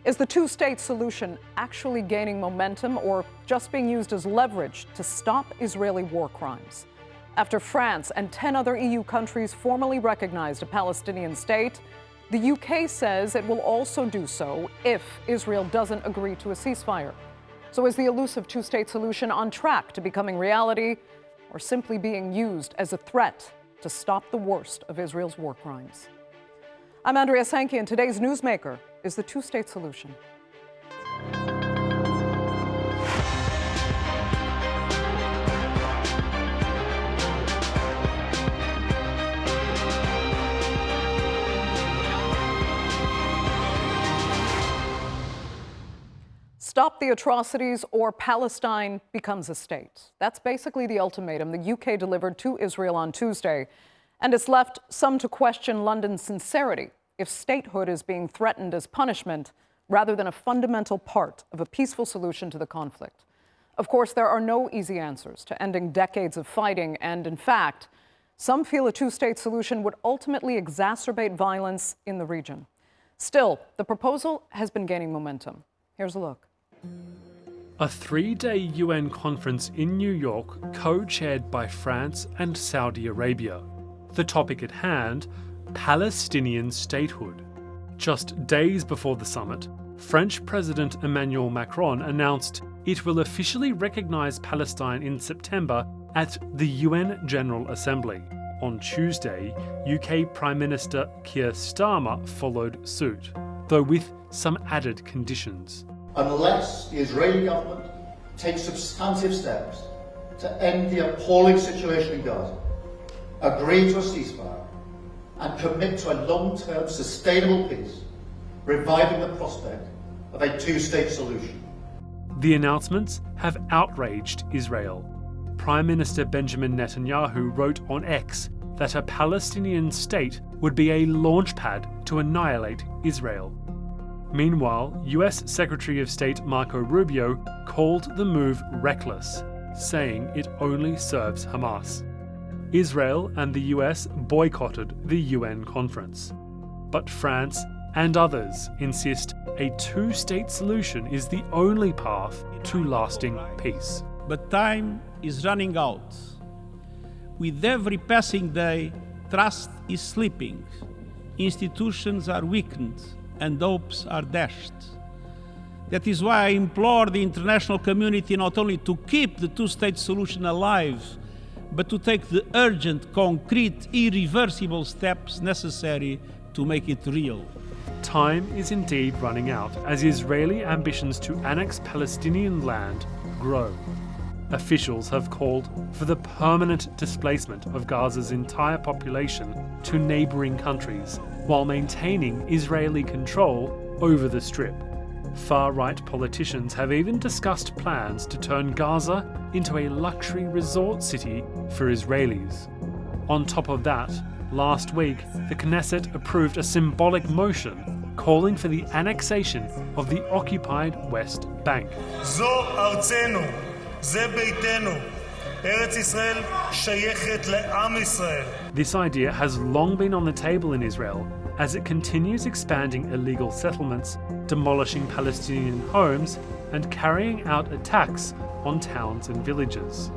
Is the two-state solution actually gaining momentum or just being used as leverage to stop Israeli war crimes? After France and 10 other EU countries formally recognized a Palestinian state, the UK says it will also do so if Israel doesn't agree to a ceasefire. So is the elusive two-state solution on track to becoming reality, or simply being used as a threat to stop the worst of Israel's war crimes? I'm Andrea Sankey, and today's Newsmaker is the two-state solution. Stop the atrocities or Palestine becomes a state. That's basically the ultimatum the UK delivered to Israel on Tuesday. And it's left some to question London's sincerity if statehood is being threatened as punishment rather than a fundamental part of a peaceful solution to the conflict. Of course, there are no easy answers to ending decades of fighting, and in fact, some feel a two-state solution would ultimately exacerbate violence in the region. Still, the proposal has been gaining momentum. Here's a look. A three-day UN conference in New York, co-chaired by France and Saudi Arabia. The topic at hand, Palestinian statehood. Just days before the summit, French President Emmanuel Macron announced it will officially recognise Palestine in September at the UN General Assembly. On Tuesday, UK Prime Minister Keir Starmer followed suit, though with some added conditions. Unless the Israeli government takes substantive steps to end the appalling situation in Gaza, agree to a ceasefire, and commit to a long-term sustainable peace, reviving the prospect of a two-state solution. The announcements have outraged Israel. Prime Minister Benjamin Netanyahu wrote on X that a Palestinian state would be a launchpad to annihilate Israel. Meanwhile, US Secretary of State Marco Rubio called the move reckless, saying it only serves Hamas. Israel and the US boycotted the UN conference. But France and others insist a two-state solution is the only path to lasting peace. But time is running out. With every passing day, trust is slipping, institutions are weakened, and hopes are dashed. That is why I implore the international community not only to keep the two-state solution alive, but to take the urgent, concrete, irreversible steps necessary to make it real. Time is indeed running out as Israeli ambitions to annex Palestinian land grow. Officials have called for the permanent displacement of Gaza's entire population to neighbouring countries, while maintaining Israeli control over the Strip. Far-right politicians have even discussed plans to turn Gaza into a luxury resort city for Israelis. On top of that, last week, the Knesset approved a symbolic motion calling for the annexation of the occupied West Bank. זו ארצנו, זה ביתנו. ארץ ישראל שייכת לעם ישראל. This idea has long been on the table in Israel as it continues expanding illegal settlements, demolishing Palestinian homes, and carrying out attacks on towns and villages.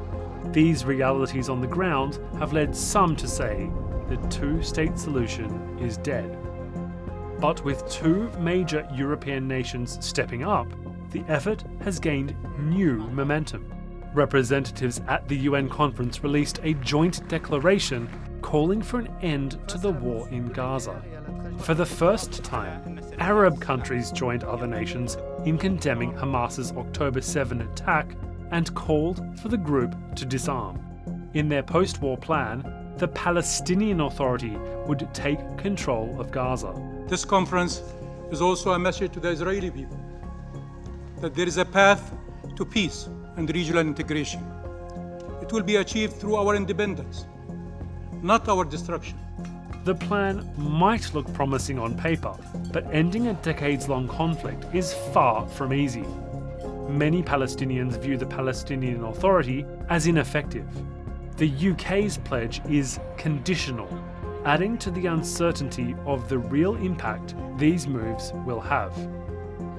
These realities on the ground have led some to say the two-state solution is dead. But with two major European nations stepping up, the effort has gained new momentum. Representatives at the UN conference released a joint declaration calling for an end to the war in Gaza. For the first time, Arab countries joined other nations in condemning Hamas's October 7 attack and called for the group to disarm. In their post-war plan, the Palestinian Authority would take control of Gaza. This conference is also a message to the Israeli people that there is a path to peace and regional integration. It will be achieved through our independence, not our destruction. The plan might look promising on paper, but ending a decades-long conflict is far from easy. Many Palestinians view the Palestinian Authority as ineffective. The UK's pledge is conditional, adding to the uncertainty of the real impact these moves will have.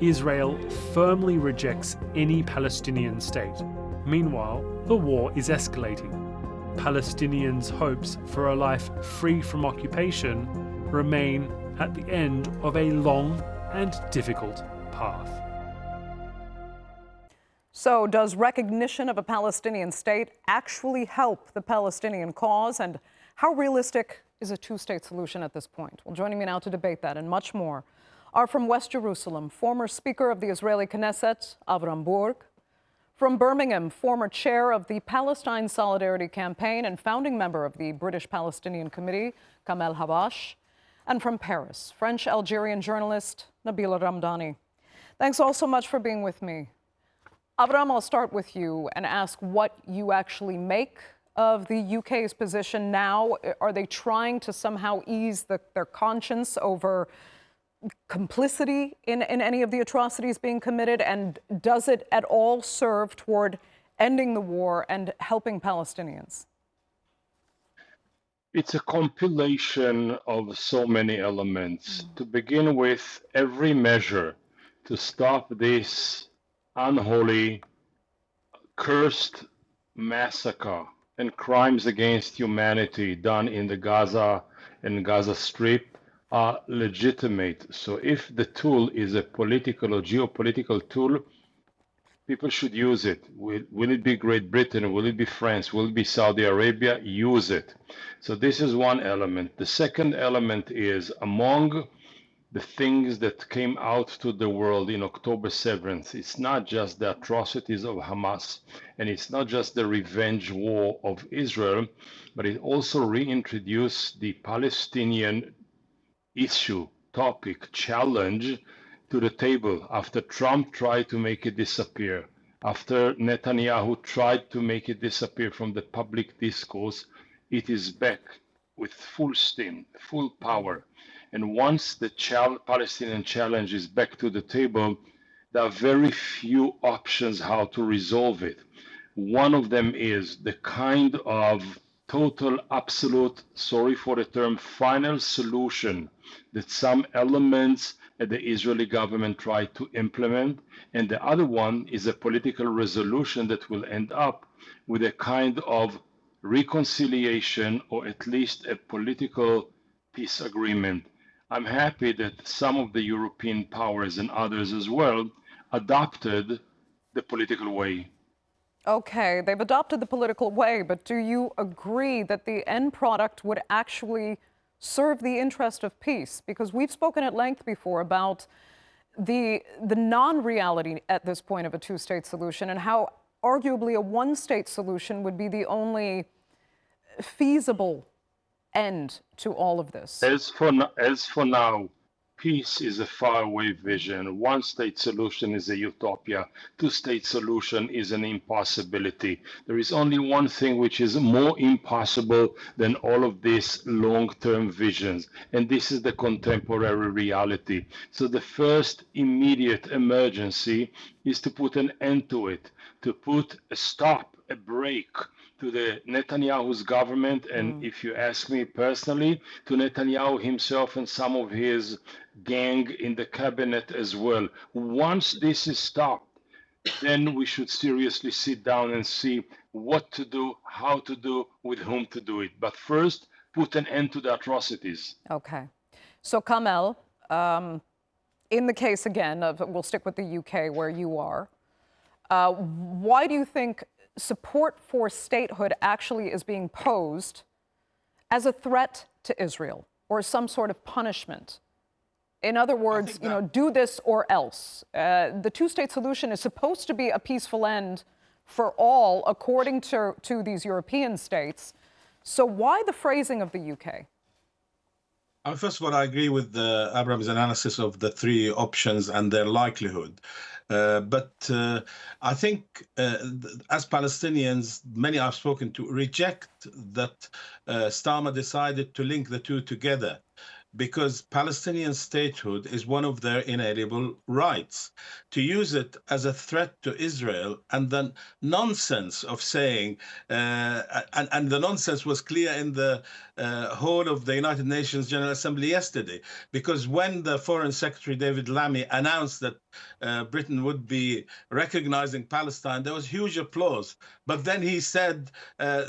Israel firmly rejects any Palestinian state. Meanwhile, the war is escalating. Palestinians' hopes for a life free from occupation remain at the end of a long and difficult path. So, does recognition of a Palestinian state actually help the Palestinian cause? And how realistic is a two-state solution at this point? Well, joining me now to debate that and much more are from West Jerusalem, former Speaker of the Israeli Knesset, Avraham Burg. From Birmingham, former chair of the Palestine Solidarity Campaign and founding member of the British Palestinian Committee, Kamel Hawwash. And from Paris, French-Algerian journalist, Nabila Ramdani. Thanks all so much for being with me. Avraham, I'll start with you and ask what you actually make of the UK's position now. Are they trying to somehow ease their conscience over complicity in any of the atrocities being committed? And does it at all serve toward ending the war and helping Palestinians? It's a compilation of so many elements. To begin with, every measure to stop this unholy, cursed massacre and crimes against humanity done in the Gaza and Gaza Strip are legitimate. So if the tool is a political or geopolitical tool, people should use it. Will it be Great Britain? Will it be France? Will it be Saudi Arabia? Use it. So this is one element. The second element is among the things that came out to the world in October 7th, it's not just the atrocities of Hamas, and it's not just the revenge war of Israel, but it also reintroduced the Palestinian issue, topic, challenge to the table after Trump tried to make it disappear, after Netanyahu tried to make it disappear from the public discourse. It is back with full steam, full power. And once the Palestinian challenge is back to the table, there are very few options how to resolve it. One of them is the kind of total, absolute, sorry for the term, final solution that some elements at the Israeli government try to implement. And the other one is a political resolution that will end up with a kind of reconciliation or at least a political peace agreement. I'm happy that some of the European powers and others as well adopted the political way. Okay, they've adopted the political way, but do you agree that the end product would actually serve the interest of peace? Because we've spoken at length before about the non-reality at this point of a two-state solution and how arguably a one-state solution would be the only feasible end to all of this. As for now, peace is a faraway vision. One-state solution is a utopia. Two-state solution is an impossibility. There is only one thing which is more impossible than all of these long-term visions, and this is the contemporary reality. So the first immediate emergency is to put an end to it, to put a stop, a break to the Netanyahu's government, and if you ask me personally, to Netanyahu himself and some of his gang in the cabinet as well. Once this is stopped, then we should seriously sit down and see what to do, how to do, with whom to do it. But first, put an end to the atrocities. Okay. So, Kamel, in the case again of, we'll stick with the UK where you are, why do you think support for statehood actually is being posed as a threat to Israel or some sort of punishment? In other words, do this or else. The two-state solution is supposed to be a peaceful end for all, according to these European states. So why the phrasing of the UK? First of all, I agree with Abraham's analysis of the three options and their likelihood. But I think as Palestinians, many I've spoken to reject that Stama decided to link the two together. because Palestinian statehood is one of their inalienable rights. To use it as a threat to Israel, and then nonsense of saying, and the nonsense was clear in the whole of the United Nations General Assembly yesterday, because when the Foreign Secretary David Lammy announced that Britain would be recognizing Palestine, there was huge applause. But then he said,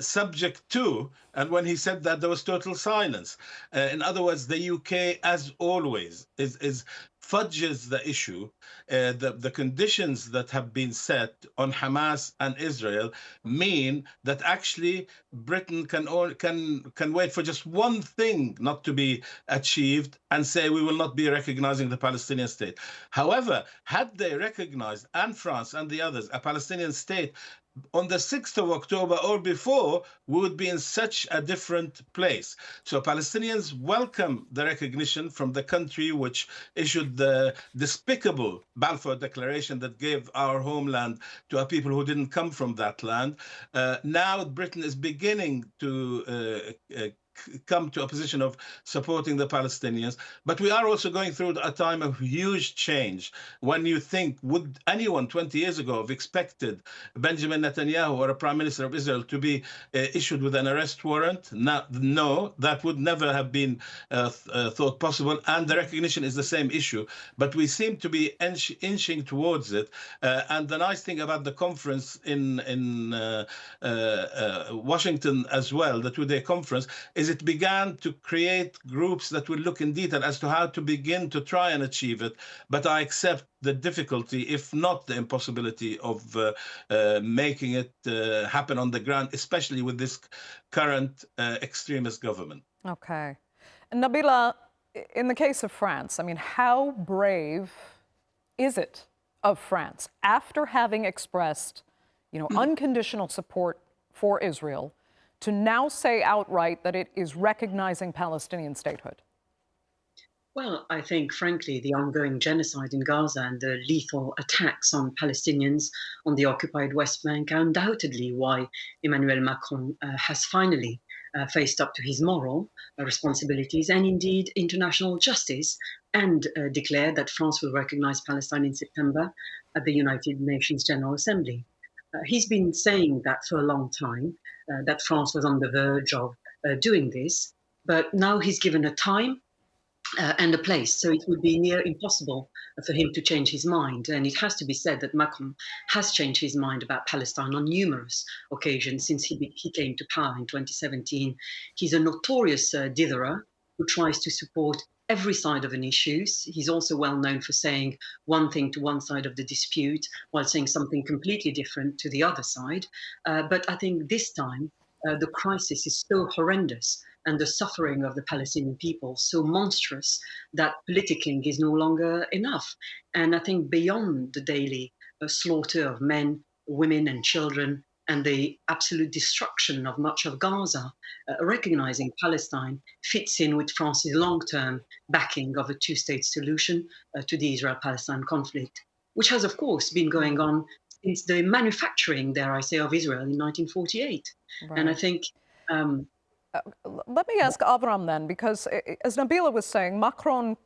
subject to, and when he said that, there was total silence. In other words, the UK, as always, is fudges the issue. The conditions that have been set on Hamas and Israel mean that actually Britain can wait for just one thing not to be achieved and say we will not be recognizing the Palestinian state. However, had they recognized, and France and the others, a Palestinian state on the 6th of October or before, we would be in such a different place. So Palestinians welcome the recognition from the country which issued the despicable Balfour Declaration that gave our homeland to a people who didn't come from that land. Now Britain is beginning to come to a position of supporting the Palestinians. But we are also going through a time of huge change. When you think, would anyone 20 years ago have expected Benjamin Netanyahu or a prime minister of Israel to be issued with an arrest warrant? No, that would never have been thought possible. And the recognition is the same issue. But we seem to be inching towards it. And the nice thing about the conference in Washington as well, the two-day conference, is it began to create groups that will look in detail as to how to begin to try and achieve it. But I accept the difficulty, if not the impossibility, of making it happen on the ground, especially with this current extremist government. Okay. And Nabila, in the case of France, I mean, how brave is it of France, after having expressed, unconditional support for Israel, to now say outright that it is recognizing Palestinian statehood? Well, I think, frankly, the ongoing genocide in Gaza and the lethal attacks on Palestinians on the occupied West Bank are undoubtedly why Emmanuel Macron has finally faced up to his moral responsibilities and indeed international justice, and declared that France will recognize Palestine in September at the United Nations General Assembly. He's been saying that for a long time, that France was on the verge of doing this, but now he's given a time and a place, so it would be near impossible for him to change his mind. And it has to be said that Macron has changed his mind about Palestine on numerous occasions since he came to power in 2017. He's a notorious ditherer who tries to support every side of an issue. He's also well known for saying one thing to one side of the dispute while saying something completely different to the other side. But I think this time the crisis is so horrendous and the suffering of the Palestinian people so monstrous that politicking is no longer enough. And I think beyond the daily slaughter of men, women and children, and the absolute destruction of much of Gaza, recognizing Palestine fits in with France's long-term backing of a two-state solution to the Israel-Palestine conflict, which has, of course, been going on since the manufacturing, dare I say, of Israel in 1948. Right. And I think... let me ask Avraham then, because as Nabila was saying, Macron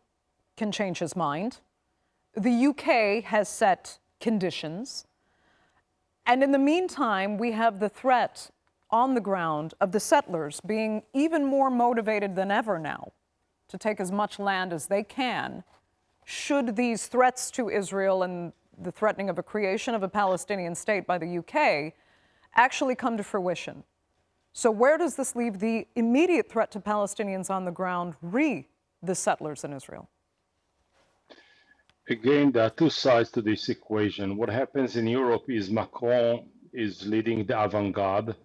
can change his mind. The UK has set conditions. And in the meantime, we have the threat on the ground of the settlers being even more motivated than ever now to take as much land as they can, should these threats to Israel and the threatening of a creation of a Palestinian state by the UK actually come to fruition. So where does this leave the immediate threat to Palestinians on the ground, the settlers in Israel? Again, there are two sides to this equation. What happens in Europe is Macron is leading the avant-garde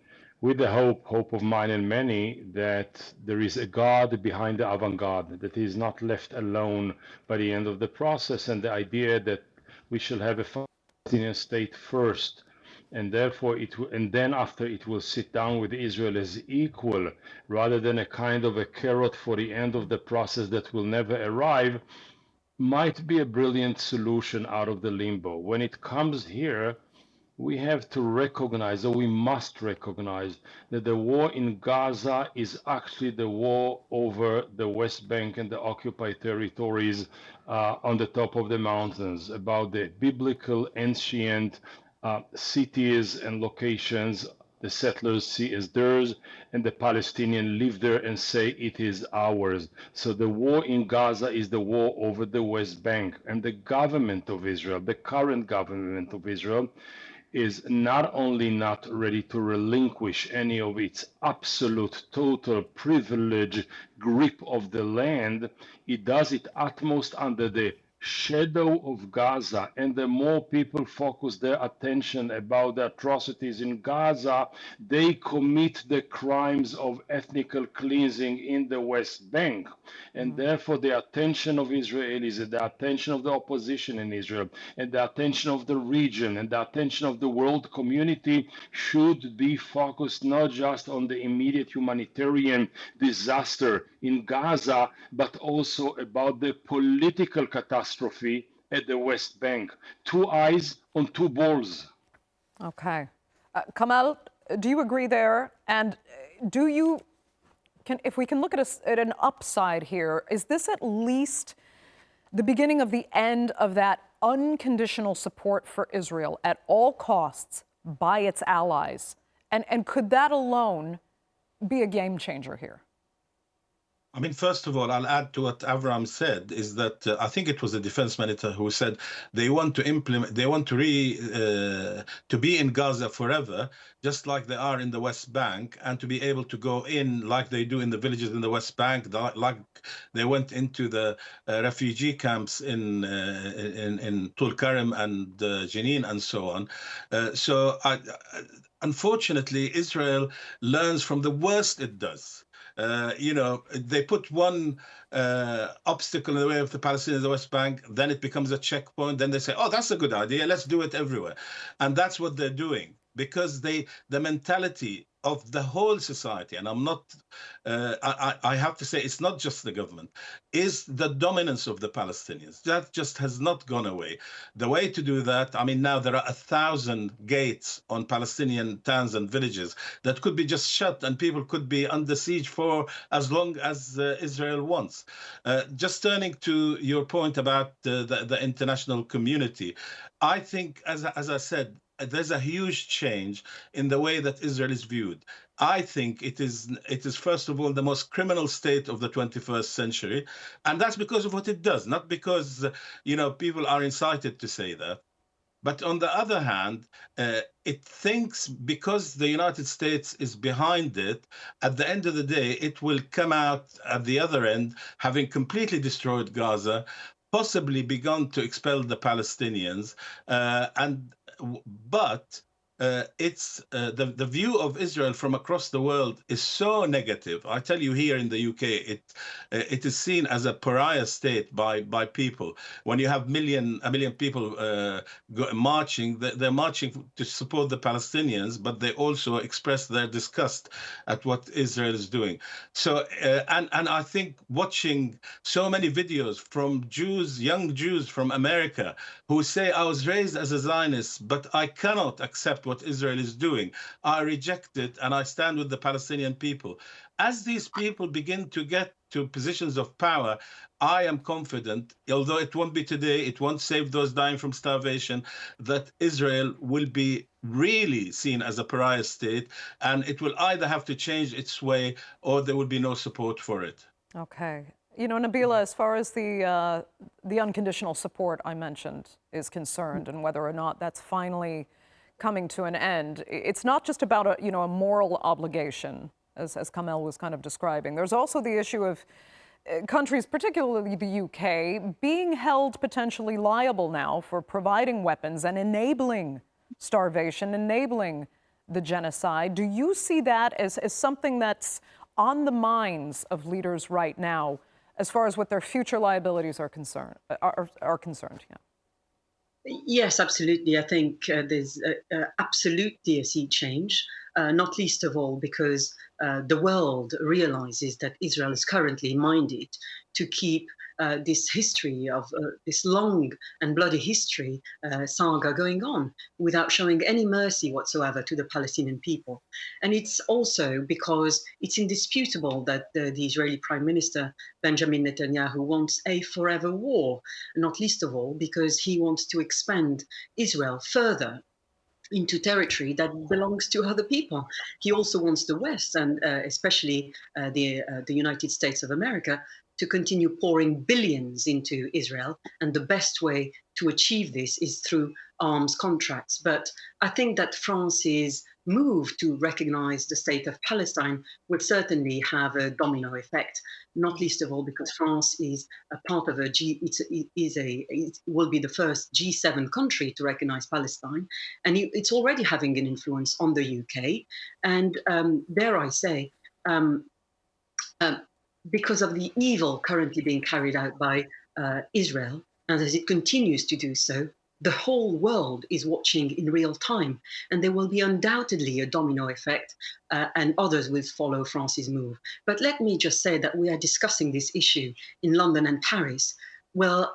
with the hope of mine and many that there is a God behind the avant-garde, that he is not left alone by the end of the process, and the idea that we shall have a Palestinian state first, and therefore and then after it will sit down with Israel as equal, rather than a kind of a carrot for the end of the process that will never arrive, might be a brilliant solution out of the limbo. When it comes here, we have to recognize, or we must recognize, that the war in Gaza is actually the war over the West Bank and the occupied territories on the top of the mountains, about the biblical ancient cities and locations the settlers see as theirs, and the Palestinians live there and say it is ours. So the war in Gaza is the war over the West Bank, and the government of Israel, the current government of Israel, is not only not ready to relinquish any of its absolute total privilege grip of the land, it does it utmost under the shadow of Gaza, and the more people focus their attention about the atrocities in Gaza, they commit the crimes of ethnical cleansing in the West Bank. And therefore the attention of Israelis, the attention of the opposition in Israel, and the attention of the region, and the attention of the world community should be focused not just on the immediate humanitarian disaster in Gaza, but also about the political catastrophe at the West Bank. Two eyes on two balls. Okay. Kamel, do you agree there? And do you, if we can look at an upside here, is this at least the beginning of the end of that unconditional support for Israel at all costs by its allies? And could that alone be a game changer here? I mean, first of all, I'll add to what Avraham said, is that I think it was the defense minister who said they want to implement, they want to be in Gaza forever, just like they are in the West Bank, and to be able to go in like they do in the villages in the West Bank, like they went into the refugee camps in Tulkarem and Jenin and so on. Unfortunately, Israel learns from the worst it does. They put one obstacle in the way of the Palestinians in the West Bank, then it becomes a checkpoint, then they say, oh, that's a good idea, let's do it everywhere. And that's what they're doing, because the mentality of the whole society, and I'm not, I have to say, it's not just the government, is the dominance of the Palestinians. That just has not gone away. The way to do that, I mean, now there are 1,000 gates on Palestinian towns and villages that could be just shut, and people could be under siege for as long as Israel wants. Just turning to your point about the international community, I think, as I said, there's a huge change in the way that Israel is viewed. I think it is first of all the most criminal state of the 21st century, and that's because of what it does, not because people are incited to say that. But on the other hand, it thinks because the United States is behind it, at the end of the day, it will come out at the other end, having completely destroyed Gaza, possibly begun to expel the Palestinians, but it's the view of Israel from across the world is so negative. I tell you, here in the UK, it is seen as a pariah state by people. When you have a million people marching, they're marching to support the Palestinians, but they also express their disgust at what Israel is doing. So, and I think watching so many videos from young Jews from America, who say, I was raised as a Zionist, but I cannot accept what Israel is doing. I reject it, and I stand with the Palestinian people. As these people begin to get to positions of power, I am confident, although it won't be today, it won't save those dying from starvation, that Israel will be really seen as a pariah state, and it will either have to change its way or there will be no support for it. Okay. Nabila, as far as the unconditional support I mentioned is concerned, and whether or not that's finally coming to an end, it's not just about a moral obligation, as Kamel was kind of describing. There's also the issue of countries, particularly the UK, being held potentially liable now for providing weapons and enabling starvation, enabling the genocide. Do you see that as something that's on the minds of leaders right now, as far as what their future liabilities are concerned? Yeah. Yes, absolutely. I think there's absolutely a sea change, not least of all because the world realizes that Israel is currently minded to keep this history of this long and bloody history saga going on without showing any mercy whatsoever to the Palestinian people. And it's also because it's indisputable that the Israeli Prime Minister Benjamin Netanyahu wants a forever war, not least of all because he wants to expand Israel further into territory that belongs to other people. He also wants the West, and especially the United States of America, to continue pouring billions into Israel. And the best way to achieve this is through arms contracts. But I think that France's move to recognize the state of Palestine would certainly have a domino effect, not least of all because France is a part of it will be the first G7 country to recognize Palestine, and it's already having an influence on the UK, and dare I say, because of the evil currently being carried out by Israel, and as it continues to do so, the whole world is watching in real time, and there will be undoubtedly a domino effect, and others will follow France's move. But let me just say that we are discussing this issue in London and Paris, where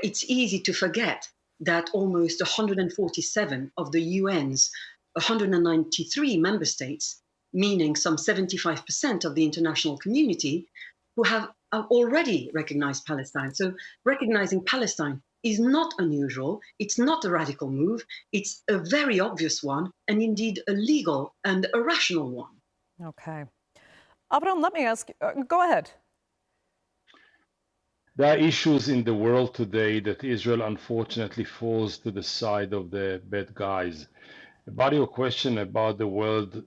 it's easy to forget that almost 147 of the UN's 193 member states, meaning some 75% of the international community, who have already recognized Palestine. So recognizing Palestine is not unusual, it's not a radical move, it's a very obvious one, and indeed a legal and a rational one. Okay. Avraham, let me ask you, go ahead. There are issues in the world today that Israel unfortunately falls to the side of the bad guys. About your question about the world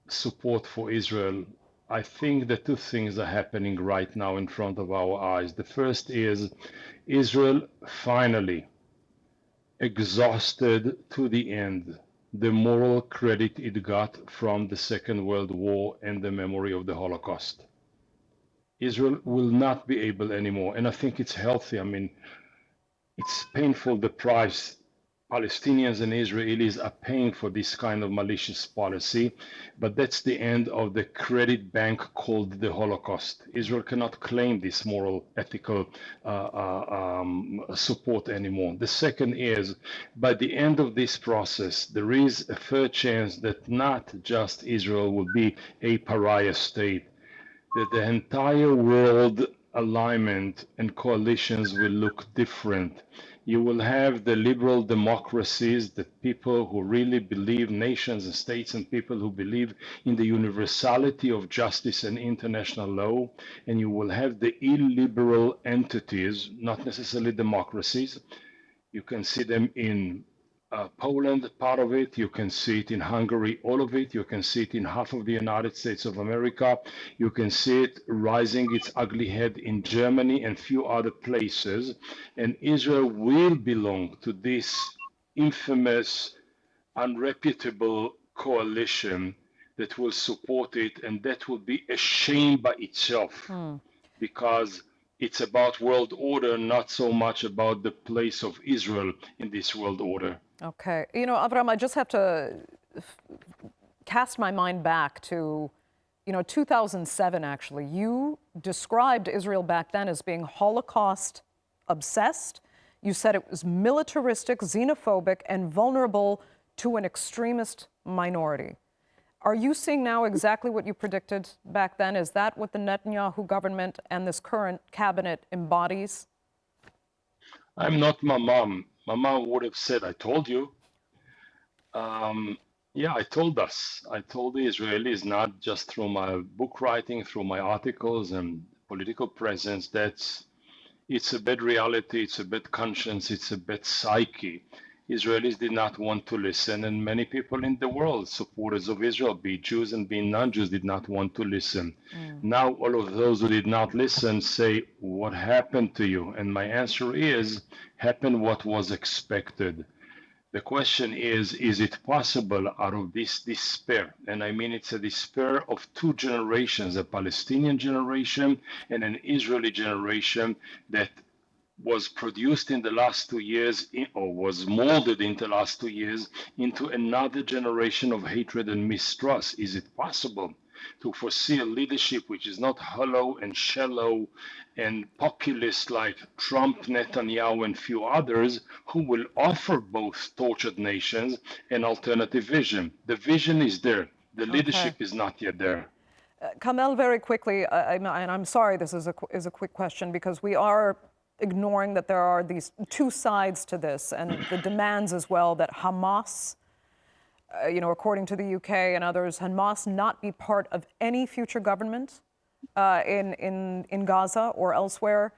support for Israel, I think that two things are happening right now in front of our eyes. The first is Israel finally exhausted to the end the moral credit it got from the Second World War and the memory of the Holocaust. Israel will not be able anymore, and I think it's healthy. I mean, it's painful the price Palestinians and Israelis are paying for this kind of malicious policy, but that's the end of the credit bank called the Holocaust. Israel cannot claim this moral, ethical support anymore. The second is, by the end of this process, there is a fair chance that not just Israel will be a pariah state, that the entire world alignment and coalitions will look different. You will have the liberal democracies, the people who really believe, nations and states and people who believe in the universality of justice and international law, and you will have the illiberal entities, not necessarily democracies. You can see them in Poland, part of it. You can see it in Hungary, all of it. You can see it in half of the United States of America. You can see it rising its ugly head in Germany and few other places. And Israel will belong to this infamous, unreputable coalition that will support it. And that will be a shame by itself, because it's about world order, not so much about the place of Israel in this world order. Okay. You know, Avraham, I just have to cast my mind back to, 2007, actually. You described Israel back then as being Holocaust obsessed. You said it was militaristic, xenophobic, and vulnerable to an extremist minority. Are you seeing now exactly what you predicted back then? Is that what the Netanyahu government and this current cabinet embodies? I'm not my mom. My mom would have said, I told you. Yeah, I told us. I told the Israelis, not just through my book writing, through my articles and political presence, it's a bad reality, it's a bad conscience, it's a bad psyche. Israelis did not want to listen, and many people in the world, supporters of Israel, be Jews and be non-Jews, did not want to listen. Now all of those who did not listen say, what happened to you? And my answer is, happened what was expected. The question is it possible out of this despair? And I mean, it's a despair of two generations, a Palestinian generation and an Israeli generation that was produced in the last 2 years, or was molded in the last 2 years, into another generation of hatred and mistrust. Is it possible? to foresee a leadership which is not hollow and shallow and populist like Trump, Netanyahu, and few others who will offer both tortured nations an alternative vision. The vision is there. The leadership is not yet there. Kamel, very quickly, and I'm sorry this is a quick question because we are ignoring that there are these two sides to this and the demands as well that Hamas, according to the UK and others, Hamas not be part of any future government in Gaza or elsewhere.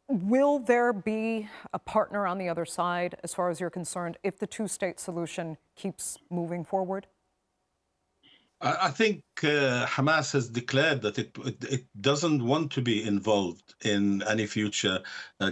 Will there be a partner on the other side, as far as you're concerned, if the two-state solution keeps moving forward? I think Hamas has declared that it doesn't want to be involved in any future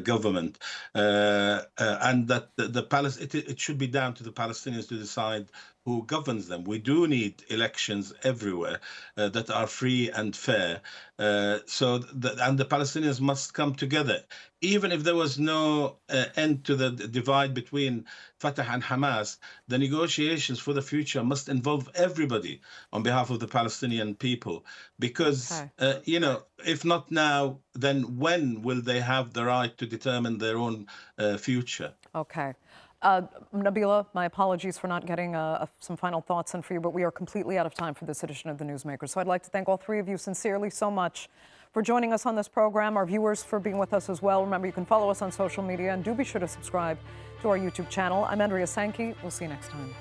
government, and that it should be down to the Palestinians to decide who governs them. We do need elections everywhere that are free and fair. And the Palestinians must come together. Even if there was no end to the divide between Fatah and Hamas, the negotiations for the future must involve everybody on behalf of the Palestinian people. Because, if not now, then when will they have the right to determine their own future? Okay. Nabila, my apologies for not getting some final thoughts in for you, but we are completely out of time for this edition of the Newsmakers. So I'd like to thank all three of you sincerely so much for joining us on this program, our viewers for being with us as well. Remember, you can follow us on social media and do be sure to subscribe to our YouTube channel. I'm Andrea Sankey. We'll see you next time.